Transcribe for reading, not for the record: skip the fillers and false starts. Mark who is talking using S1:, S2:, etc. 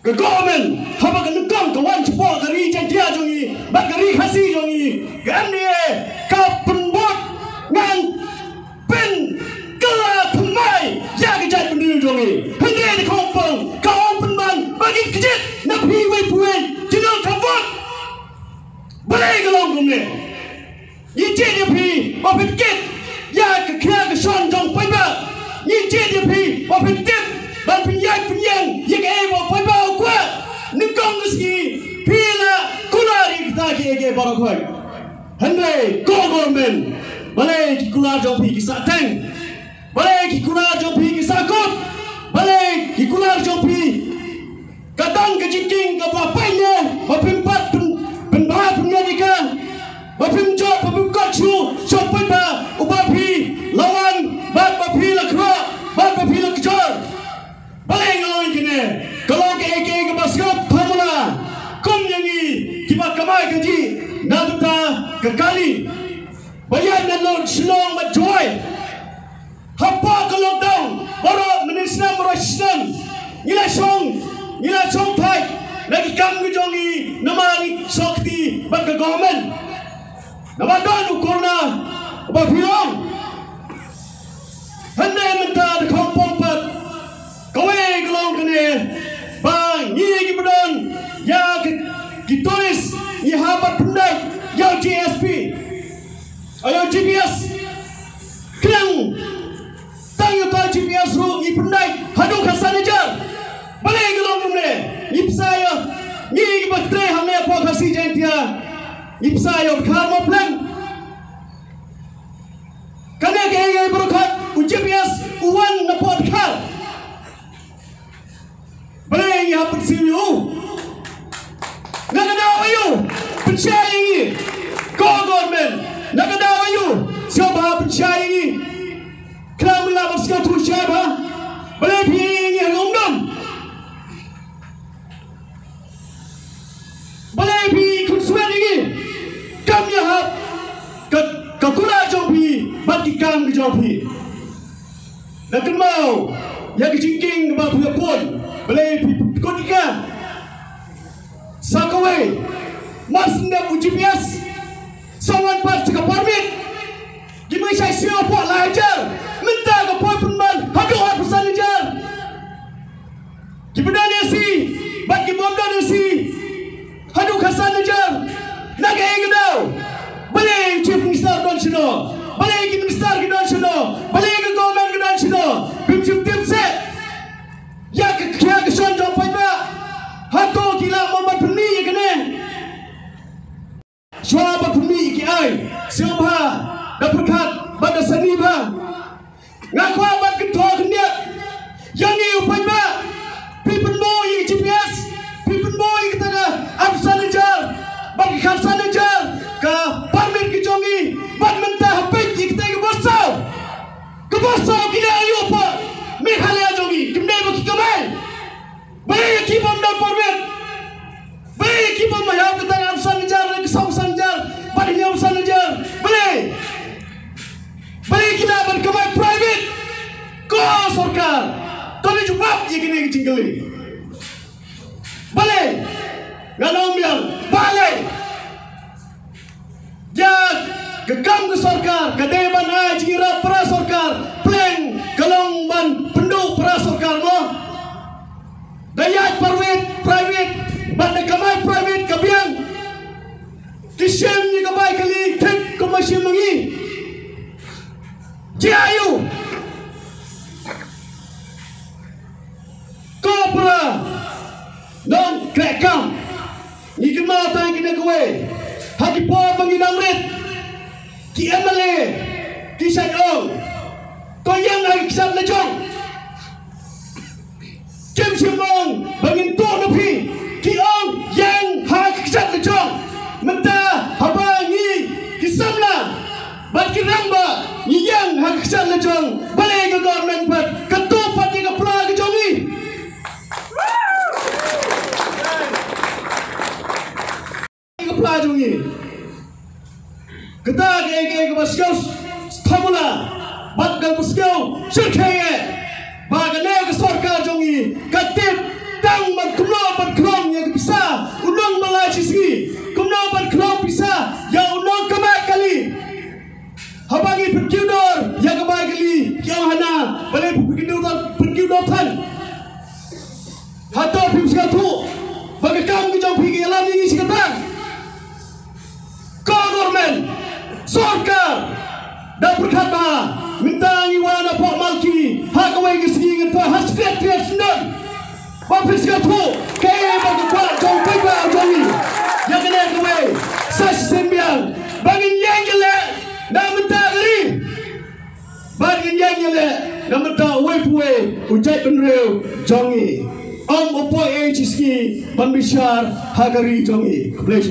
S1: ke government haba ke nukang ke wan cepo ke ri jantia jongi ba ke ri khasi jongi kan dia ka penbot ngan pen kala thmai ya ke jat pendu jongi hende de kompong ka open man bagi kejit na phi wei puen jinong kavot balai galong kumne yi je de phi ba phi kit ya ke khia ke son jong pai ba yi je de phi ba phi tip ban penyang yang ebo pebau kuat nengkong keski pila kulari kita ke barakoi hendak government balai ki kular jopi ki sateng balai ki kular jopi ki sakut balai ki kular jopi kadang ke jiking ke bapainya bapimpat penbah penyadikan bapimjot bapimkotsu sopai ba ubapi lawan bapi lakra bapi lakjor balai ngoi kene kalau ke basket pamula kom yangi kiba kamai kaji naduta kekali bayan dan lord silong majoy hapa ke lockdown baru menisnam rosnam ila song thai lagi kam gujongi namari sakti bag government namadon ukurna ba philong hande menta de kompong pat kawai gelong kene bang ni gibdon ya gitoris ni habat pendai ya GSP ayo GPS klang tang yo ta GPS ru ni pendai hadu khasan jar balai gelong kene ipsayo ni gibatre hamne po khasi jantia ipsayo kharmo plan kane ke ye berkat GPS uwan na pot khar balai yang pensiu, nak ada ayu percaya ini, government nak ada ayu siapa percaya ini, kerana melabur sekatu siapa, balai ini yang umum, balai konsumen ini, kami hab kekula jopi, bagi kami jopi, nak mau yang kecingking kepada pun. Balai konika sakawai masnda GPS sawan pas ke permit gimana saya siapa lajar minta ke poin penman hadu hapusan lajar gimana nasi bagi bomda nasi hadu khasan lajar naga engdau balai chief minister don sino balai ki minister ki don sino balai ki government ki don sino bimchim tim set ya ke kia ke son jong pai ba hato kila momat puni kene siapa puni ki ai siapa da perkat bada seni ba ngakwa bat ke thok dia yang ni upai ba pipen boy GPS pipen boy kita da absan jar bagi khasan jar ka permit ki jongi bat mentah pe kita ke bosau kila ayo pa Meghalaya jongi kimne baki kamai bayi kibam dan permit bayi kibam mayam kita absan jar ke sausan jar pada nyam san jar bayi kita ban kamai private ko sarkar kami jawab ye kene jinggali balai nganom yang balai ya gegam ke sarkar kadeban ai jingira pra sarkar plan galong ban penduk pra sarkar mo dayat private banda kamai private kabiang kisem ni kamai kali tek komasim mangi jayu kopra non krekam ni kemau tang kena kowe haki po pangidang rit ki MLA ki sadong ko yang ai kisam lejong kem simong bangin to na phi ki ong yang ha kisam lejong menta habangi kisam la bat ki ramba ni yang ha kisam lejong balai ke government pat ketu pati ke pla ke jongi ke pla jongi kita ke baskau stamula bat gal baskau sirkeye bagane ke sarkar jongi katip tang man kumlo office ka tu kaya bagwa jong pegwa jongi yang kena kewe sas sembiang bangin yang jele namta gari bangin yang jele namta wepuwe ujai penreu jongi om opo e chiski pembisar hagari jongi please